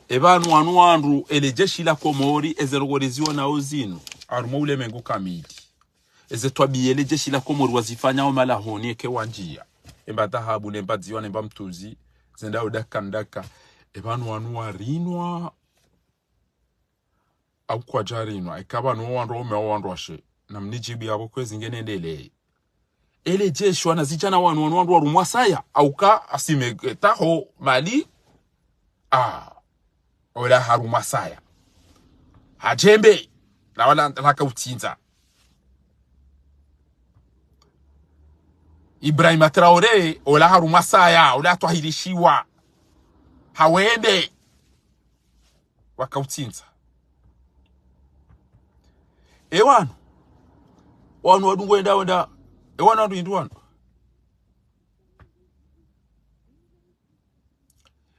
ebanu wanu ele jeshi la Komori ezerogoreziwa na ozino arumo ule mengu kamili ezetwabiye ele jeshi la Komori wazifanya omalahoni eke wanjia emba dhahabu nemba dziwa nemba mtuzi zenda udaka ebanu wanu warinwa au kwa jarinwa ikaba no wandu umewandu na mnijibi yabo kwezi ngene ndele ele jeshi wanazijana wandu warumwasaya au ka asime taho mali ola harumwasaya hajembe na wala ntaka utinza Ibrahim Traoré ola harumwasaya ola twahirishiwa hawende wakautinza wanu wadungu wenda wanu wadu indu wanu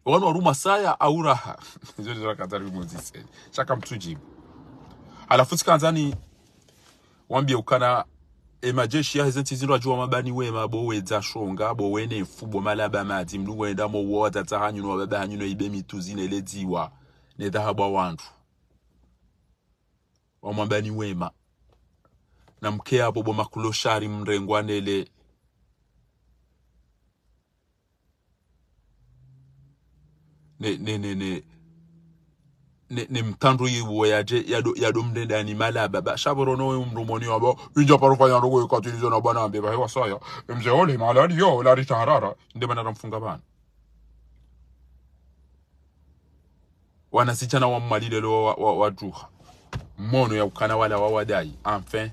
waruma saya auraha zuri zora katari muzise shaka mtujibu alafu tikanzani wambie ukana majeshi ya hezenti zino ajua mabani wema bo weza shonga bo wene fubo malaba mati mlu wenda mo wata tahanyu no wababa hanyu no ibe mituzine le diwa ne dhahabu wandu wa mabani wema na mkea bobo makuloshari mrengwanele ne mtandro yiwo yado mdenda ni malaba ba shaboro no mrumoni wabo inja parufanya rogo yokatilizo na bana ambe bahewa saya mze ole malali yo la ritarara nde bana ramfunga bana wanasichana wa mmalile lo wa juha mono ya ukana wala wawadai enfin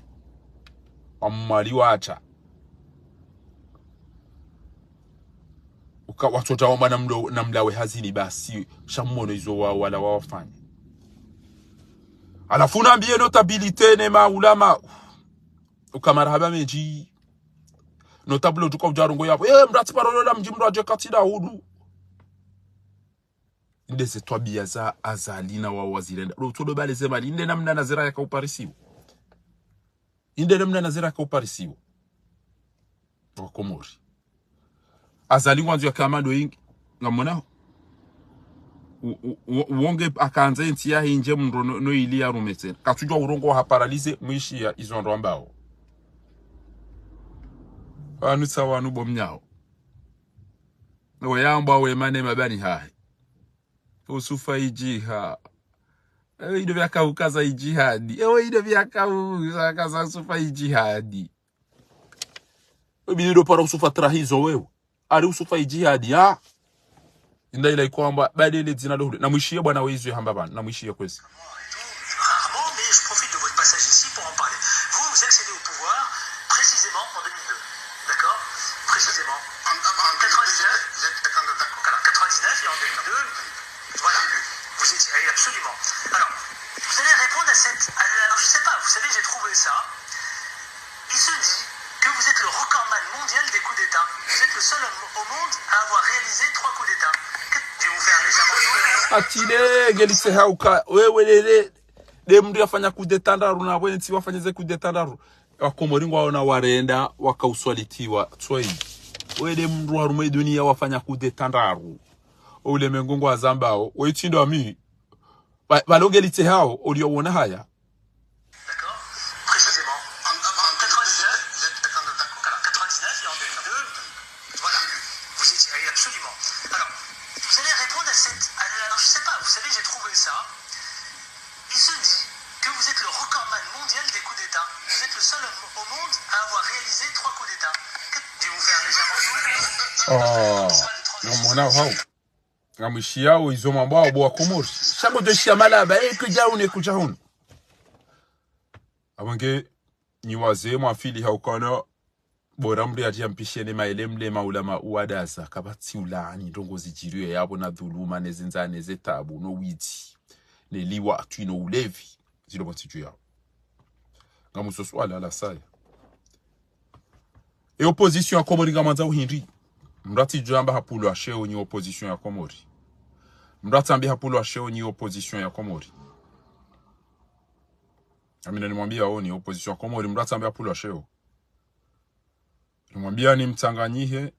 amali wacha watoto wa mwana mlawe hazini basi shamono izo wala wafanye alafu naambie notabilité ne maulama ukamarhaba meji notable tuko ujarongo yabo mrati parolo la mjimro aje katida hudu inde se twabia za azalina wa wazirenda rotodo bale sema inde namna nazira yaka uparisiwo inde namna nazira yaka uparisiwo wa Komori azali wanzu ya kamando ingi ngamona uonge akanze ntia hinje mndo no ili ya rumete katujwa urongo ha paralize mwishi ya izondo ambao anu sawa nu bomnyao no yamba we mane mabani hai usufa ijiha ido vyaka ukaza ijihadi ido vyaka ukaza usufa ijihadi obido para usufa trahizo wewe ari usufa ijihadi inda ila kwamba badele zina lohudi na mwishie bwana weizwe hamba bana na mwishie kwezi rarement mais je profite de votre passage ici pour en parler. Vous accédez au pouvoir précisément en 2002. D'accord? Précisément. En 99, vous êtes d'accord. Alors 99 et en 2002. Voilà. Vous étiez absolument. Alors, vous allez répondre à cette alors je sais pas, vous savez, j'ai trouvé ça. Il se dit que vous êtes le recordman mondial des coups d'état. Vous êtes le seul homme au monde à avoir réalisé 3 coups d'état. Je vais vous faire légèrement atile gelise hauka wewe lele de mndu yafanya kudetandaru na wenzi wafanyeze kudetandaru wakomori ngwaona warenda wakauswalitiwa twai wele mndu harume dunia wafanya kudetandaru ule mengongo wa zambao weitindo ami balongelite hao uliowona haya. D'accord. Précisément. En 99, vous êtes d'accord. Alors 99 et en 2002. Voilà. Vous étiez absolument. Alors, vous allez répondre à cette alors je sais pas, vous savez, j'ai trouvé ça. Il se dit que vous êtes le recordman mondial des coups d'état. Vous êtes le seul homme au monde à avoir réalisé 3 coups d'état. Je vais vous faire légèrement. Mwana hao ngamishia izo mambo abo wa Komori shambo doshia malaba kujaune kujahunu abange ni wazee mwafili haukana bora mri ati ampishene maelemle maulama uwadasa kabatsi ulani ndongo zijiriwe yabo na dhuluma nezinzane zetabu no witi neliwa atwino ulevi zilo batiju yao ngamuso swala la saya opposition ya Komori ngamanza uhindri Mrati jamba hapulo asheo ni opposition ya Komori. Mrati ambi hapulo asheo ni opposition ya Komori. Amina nimwambia ni opposition ya Komori. Mrati ambi hapulo asheo. Nimwambia ni mtanganyihe.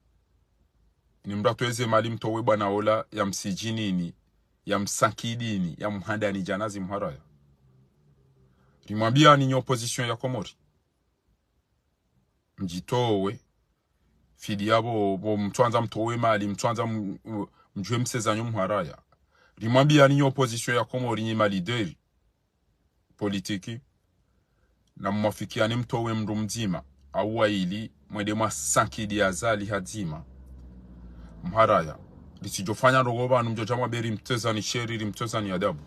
Ni mratu eze mali mtowe bwana ola ya msijinini, ya msankidini, ya mhanda ni janazi mharaya. Nimwambia ni opposition ya Komori. Mjitowe. Fidi yabo mtuanza mtowe mali, mtuanza mjue msezanyo mharaya. Rimwambia ni opposition ya Komori ni malideri politiki. Na mwafikia ni mtowe mru mzima. Awa ili mwede mwa sankidi ya zali hadima. Mharaya. Lisijofanya rogoba numjojama beri mtezani sheri mtezani adabu.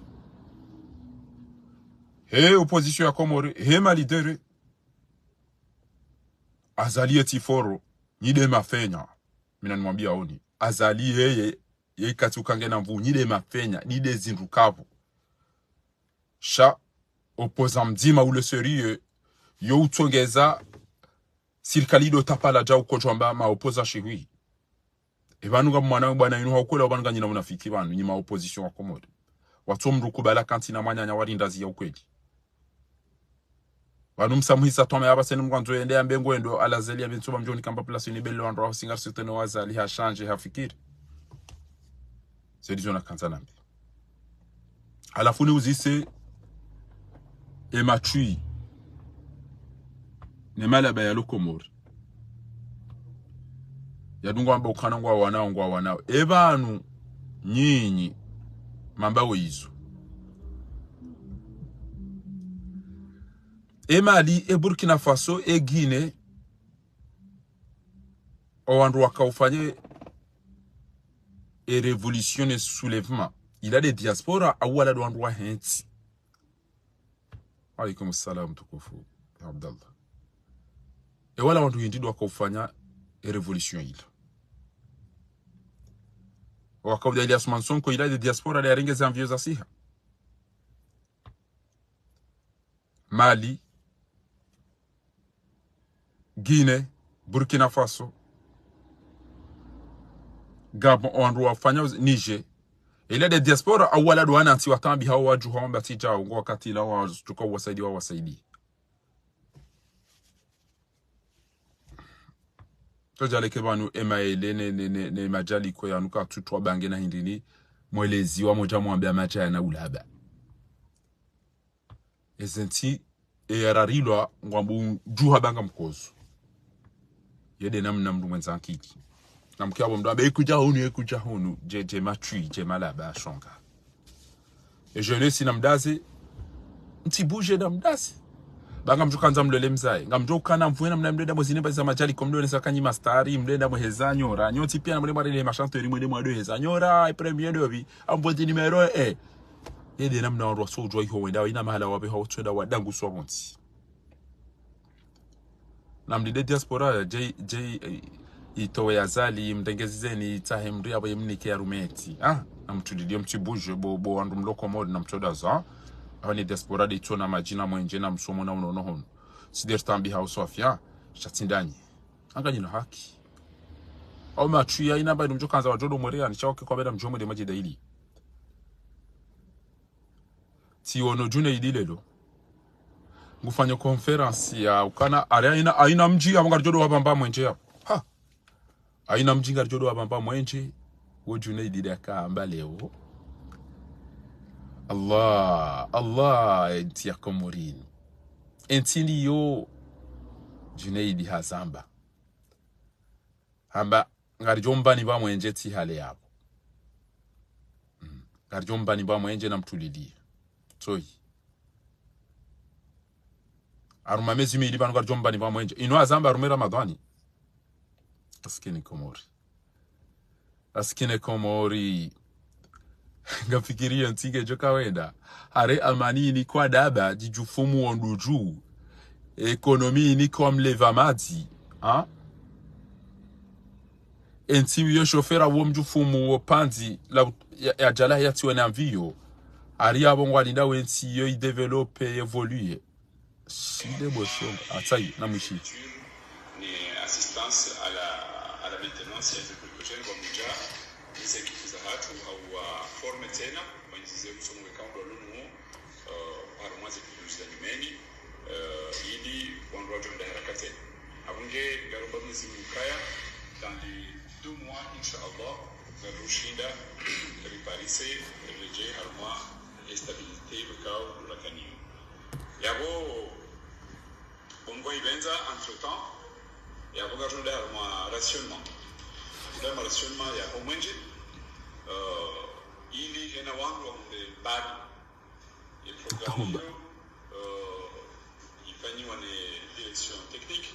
He opposition ya Komori. He malideri. Azali etiforo. Nide mafenya. Mina nimwambia oni. Azali ye kati ukangena mvu. Nide mafenya. Nide zinrukavu. Sha. Opoza mzima ule seriye. Yo utongeza. Sirikalido tapala jau kojwamba ma opoza shihui. Ebanuga mwana bwana inu haukula wabanuga nyina munafiki banu. Nyima opposition wa Komori. Watu mrukubala kantina mwanya warindazi ya ukweli. Banu msamuhisa tome abaseni mwanzo ende ambe ngwendo alazeli abintuba mjoni kamba place ni bello andro singar certaine wazali ha change ha fikiri. C'est disons kanza nambi. Alafu ni uzise ematui ne malaba ya Komori. Yadungwa amba ukana ngwa wanao. Ebanu nyinyi mamba wizu. Mali, Burkina Faso, Guinée, Owandu wakaufanye révolution et soulèvement. Il a des diasporas à Ouala de Wandwa Henti. Alaykoum salam tukufu, Abdallah. Et voilà Wandu Hindi wakaufanya révolution il. Wakaufanya Elias Mansonko, il a des diasporas les ringues envieuses asiha. Mali, Guinée, Burkina Faso, Gabon, Oandro, Fanya, Niger. Il y a des diasporas à Ouala douana anti watambi hawa juha mbatija ngo katila wa tuko wasaidi. Tojale kebanu emaele ne majali ko yanuka tutwa bange na hindini mwelezi wa moja mwambia macha na ulaba. Ezenti erarilwa ngwambu juha banga mkozo. Yede namna mdu mwenzanki. Namkiabo mdu abe ekuja hunu je matui je malaba shonga. E jeunesse namdazi nti bouge namdazi. Banga mjukanza mlele mzae. Ngamjokana mvuena mnamleda mozine baza majali komdo nesa kanyi mastari mleda mohezanyo ra. Nyoti pia na mlema ile machanteur mwede mwado hezanyo ra e premier dobi. Ambodi numero Yede namna wa so joy ho wenda ina mahala wabe ho twenda wadangu so bonti. Namdide diaspora j itowe yazali mdengezizeni itahemri abo yemnike ya rumeti. Namtudidio mchibuje bo wandu mloko mode na mtoda za. Ni diaspora de tona majina mwenje na msomo na unono hono. Sider tambi house of ya chatindani. Anga jina haki. Au machuya ina ba ndumjo kanza wajodo mwerea ni chawoke kwa beda mjomo de majida ili. Ti wono june idilelo. Ngufanya conference ya ukana area aina mji amonga jodo wabamba mwenje ya. Aina mji ngar jodo wabamba mwenje. Wo june idile ka ambaleo. Allah enti ya Komorini. Enti yo Junaidi Hazamba. Hamba ngarjomba ni ba mwenje ti hale yabo. Ngarjomba ni ba mwenje na mtulidi. Toi. Aruma mezimi ili banu ngarjomba ni ba mwenje. Ino Hazamba arumera Ramadhani. Askine Komori. Ngafikiria ntige joka wenda. Hare amani ni kwa daba jijufumu onduju. Ekonomi ni kwa mlevamadi. Enti yo shofera wo mjufumu wo pandi ya jala ya tiwe na mviyo. Ari abongwa linda wenti yo idevelope evolue. Shide boshonga. Atai na mwishi. Ni assistance à à la maintenance ya zikujeni kwa mja hizi kitu za hatu au forme tena mwanzize msomo wekao lunu harumwazi kujuza nyumeni ili wandu wajo nda harakati abunge garomba mizi mukaya dans les 2 mois inshallah garushinda riparise reje harumwa stabilité wekao lakaniyo yabo bongo ibenza entre temps yabo garunda harumwa rationnement le rationnement ya homwenje ili ena wangu onde bari et programme ifanyiwa ne direction technique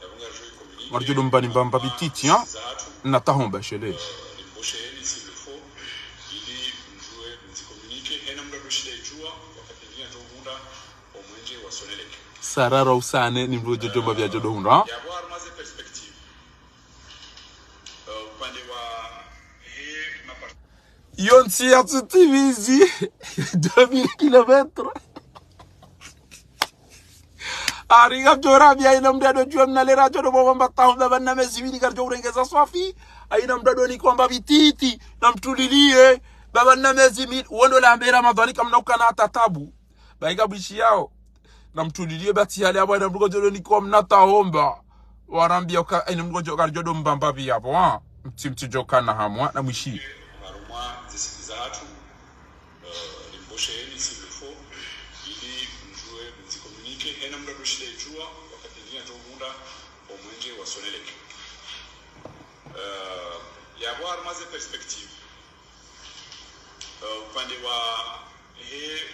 yabonga jouer communique marjo mbani mbamba bititi ha na tahomba shele l'embaucher s'il le faut ili jouer nous communique ena mdo shida ijua wakati ngia jogunda homwenje wa sonelek sarara usane ni mrojo jomba vya jodo hunda ha yabo armaze perspective upande wa Yonti ya tutivizi 2000 km. Ariga jora bia ina mdado jua mnalera jodo bomba tahunda bana mezibini karjo urengeza swafi aina mdado ni kwamba bititi na mtulilie baba na mezimi uondo la mbera Ramadhani kama ukana tatabu baiga bishi yao na mtulilie bati hali abo ina mdogo jodo ni kwa mnatahomba warambia ka ina mdogo karjo mbamba bia hapo ha mtimtijo kana hamwa na mwishi zatu l'embaucher s'il le faut ili jouer nous communiquer ena mda doshida ijua wakati ngia jogunda omwenje wa sonelek yabo armaze perspective upande wa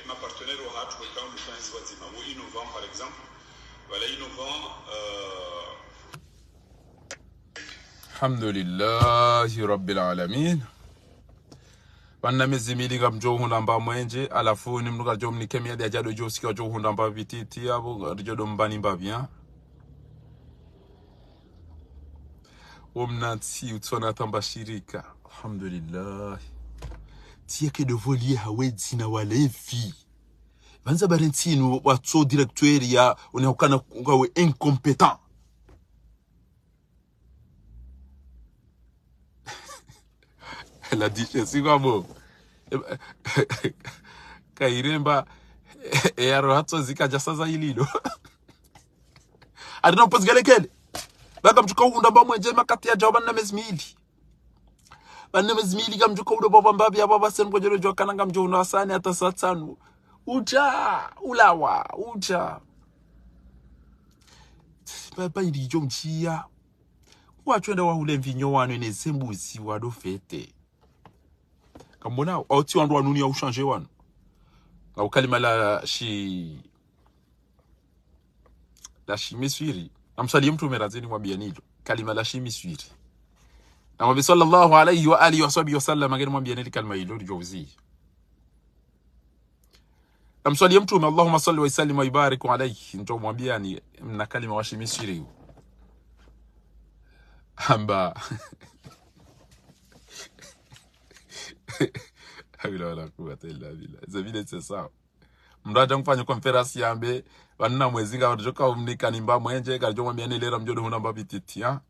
ma partenaire wa hatu kwa le temps wazima ou innovant par exemple voilà innovant alhamdulillahi rabbil alamin Bana mezimili ga mjo hunda mba mwenje alafu ni mnuka jo mnikemia dia jado jo sika jo hunda mba vititi abo jodo mbani mba bien omnati utsona tamba shirika alhamdulillah tieke de volie hawezi na walevi banza barentino watso directeur ya unahukana ngawe incompetent la dichesi kwa mo kairemba yaro hatso zikaja sasa ililo adina pozgale kele baka mchuka unda ba mwenje makati ya jawaban na mezmili banne mezmili ga mchuka unda baba mbabi ya baba sen ngojero jo kananga mjo na asani hata satsanu uja ulawa uja baba ilijo mchia wachwenda wa ule mvinyo wanu ne sembuzi wado fete kambona oti wandu wanuni ya ushanje wanu au kalima la shi miswiri namsalie mtu merazeni mwambia nilo kalima la shi miswiri na mwambia sallallahu alayhi wa alihi wa sahbihi wasallam ngeni mwambia nilo kalima hilo jawzi namsalie mtu Allahumma salli wa sallim wa barik alayhi ndio mwambia ni mna kalima wa shi miswiri amba Habila wala kuwata illa billah zabile tsesa mraja mfanye conference yambe banna mwezinga wajoka umnika nimba mwenje garjo mwambia nelera mjodo huna mba bititi ha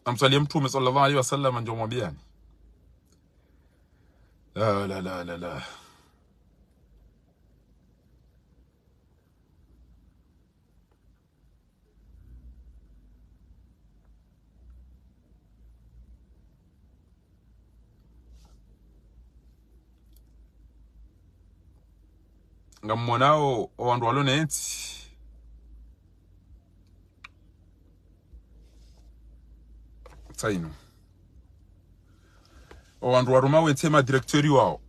amsalie mtume sallallahu alaihi wasallam ndio mwambia la ngamonao wandu walone enti taino wandu waruma wetema directori wao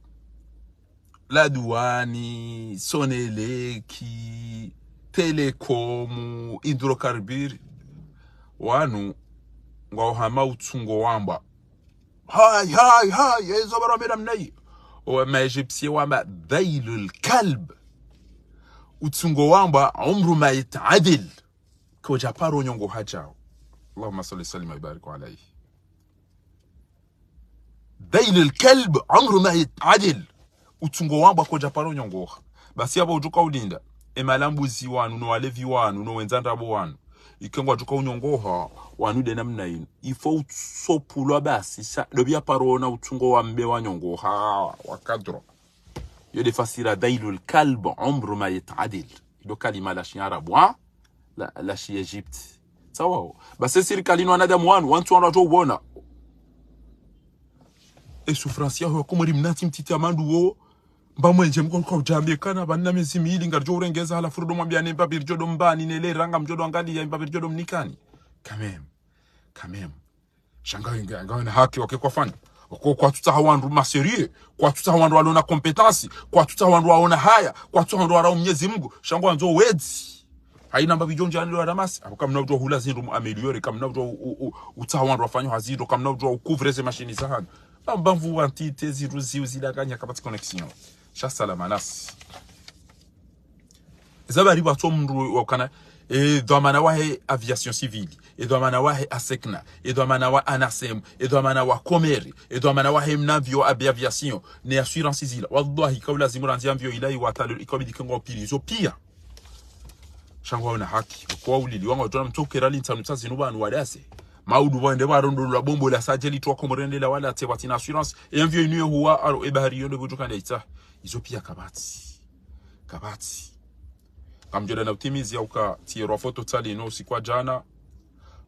la douane soneleki telekomu hydrocarbure wanu ngao hama utungo wamba hai ezo baromera mnayi o ma egyptien wamba dhailul kalb utungo wamba umru ma yatadil ko japaro nyongo hajao Allahumma salli sallim wa barik alayhi dail alkalb umru ma yatadil utungo wamba koja paro nyongoha basi aba utuka ulinda emalambuzi wanu no walevi wanu no wenzandabo wanu ikengwa tuka unyongoha wanu de namna ino ifo utsopulwa basi dobia parona utungo wa mbe wa nyongoha wakadro yode fasira dailul kalb umru ma yatadil do kalima la shi arabwa la shi Egypt sawa basi serikali no anadamu wanu wantu wanato ubona souffrance ya komori mnati mtiti amandu wo mbamwe nje mko kwa jambe kana banna mezi mili ngarjo urengeza hala furudo mwambia ne mbabir jodo mbani nele ranga mjodo angali ya mbabir jodo mnikani kamem shanga inga na haki wake kwa fani kwa tutahawandu maserie kwa tutahawandu walona kompetansi kwa tutahawandu waona haya kwa tutahawandu warao Mwenyezi Mungu shangwa nzo wedzi haina mbabijonja ndio ramasi hapo kama mnauto hula zindu ameliore kama mnauto utahawandu wafanywa hazido kama mnauto ukuvre ze machine za hano bamvu antite ziruzi uzilaganya kabati connexion chassa manas zabari bato mndu wakana do mana wahe aviation civile do mana wahe asekna do mana wa anasem do mana wa commerce do mana wahe mnavio aviation ne assurance zila wallahi kaula zimuranzi amvio ilai watalo ikobidi kengo pilizo pia shangwa una haki kwa ulili wanga tona mtokera lintanu tsazi bantu wadase maudu wende barondo la bombo la sajeli to komorende la wala te watina assurance et envio inu huwa aro ebahari yondo bujuka ndaita izo pia kabati kamjoda na utimizi auka tiro foto tali no sikwa jana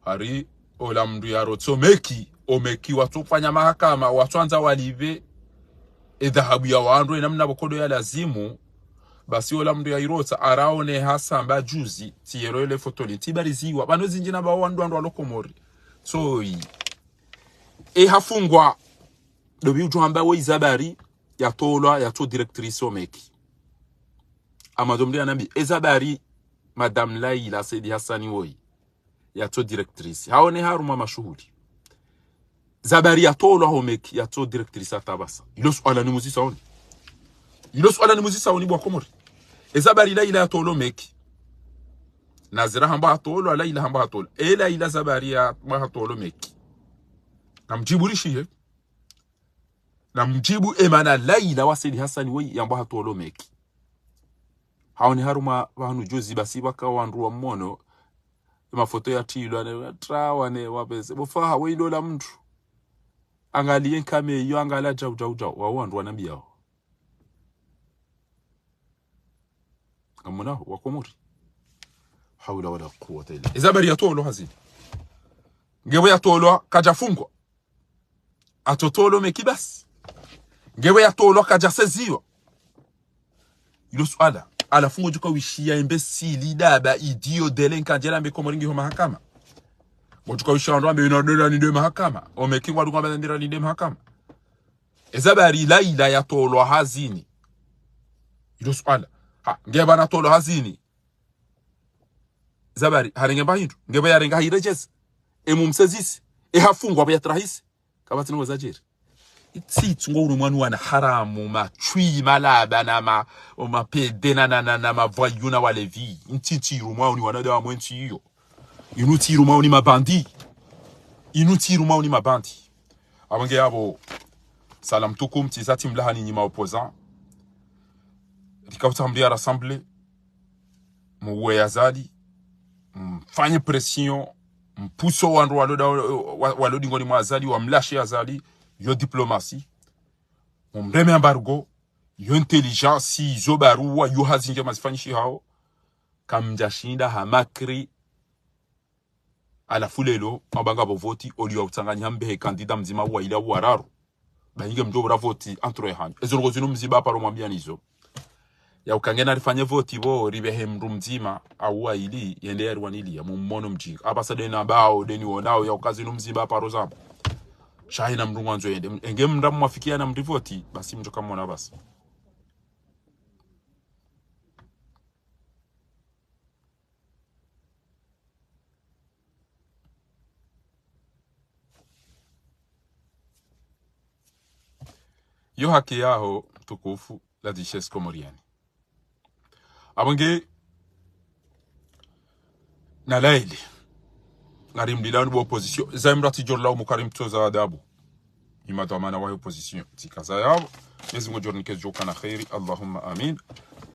hari ola mndu ya rotomeki omeki watu kufanya mahakama watwanza walive dhahabu ya wandu namna bokodo ya lazimu basi ola mndu ya irota araone hasa mba juzi tiro ile foto litibariziwa bano zinjina ba wandu alokomori so hafungwa dobi ujamba wo Izabari yatolwa yato directrice omeki amadomri anambi Izabari madame Laila Saidi Hassani woi yato directrice haone haruma mashuhuri Zabari yatolwa omeki yato directrice atabasa ilo swala ni muzi saoni bwa komori Izabari Laila yatolwa omeki Nazira hamba hatolo Laila hamba hatolo Laila Zabari ya hatolo meki namjiburishiye namjibu emana Laila wa Saidi Hassani wei yamba hatolo meki haoni haruma banu jozi basi baka wandu wa mmono mafoto ya tilo ane trawa ne wapese bofaha wei dola mtu angalie nkame yo angala jau wa wandu wanambia hao amuna wakomori hawla wala quwwata illa Izabari yatolo hazini ngewe yatolo kajafungwa atotolo mekibas ngewe yatolo kajaseziwa ilo swala ala fungo juka wishia imbecile daba idio delenka jela mbe komoringi ho mahakama mojuka wishia ndo ambe inadela ni de mahakama omekingwa ndo ambe ndira ni de mahakama Izabari Laila yatolo hazini ilo swala ngeba na tolo hazini Zabari harenga bahindu ngeba yarenga hirejes emumsezisi hafungwa bayatrahisi kabati no zajeri itsi ngo urumwanu wana haramu machui malaba na mapedena na mavoyuna walevi intiti urumwanu wana da mwenti hiyo inuti urumwanu mabandi abange yabo salam tukum tizati mlahani nyima opposant dikawtambia rassemble muwe yazali mfanye pression mpuso wandu walodi ngoni mwazali wamlashe azali yo diplomatie mreme embargo yo intelligence zo barua yo hazinja mazifanyishi hao kamjashinda hamakri ala fulelo mabanga bovoti olio utanganya mbe kandida mzima wa ila wararu banyige mjobra voti entre hand ezoro zinu mziba paro mwambianizo ya ukangena rifanye voti bo ribehe mrumzima au ili yende yarwanili ya mummono mjika abasa dena bao deni wonao ya ukazinu mziba paro zabo shahina mrungwanzo yende enge mramu mwafikia na mrivoti basi mjoka mwona basi yo haki yaho tukufu la duchesse comorienne abange na Laili ngarim dilanu bo opposition zaimrati jorla mukarim toza adabu ima do amana wa opposition tikaza yao Mwenyezi Mungu jornike joka na khairi Allahumma amin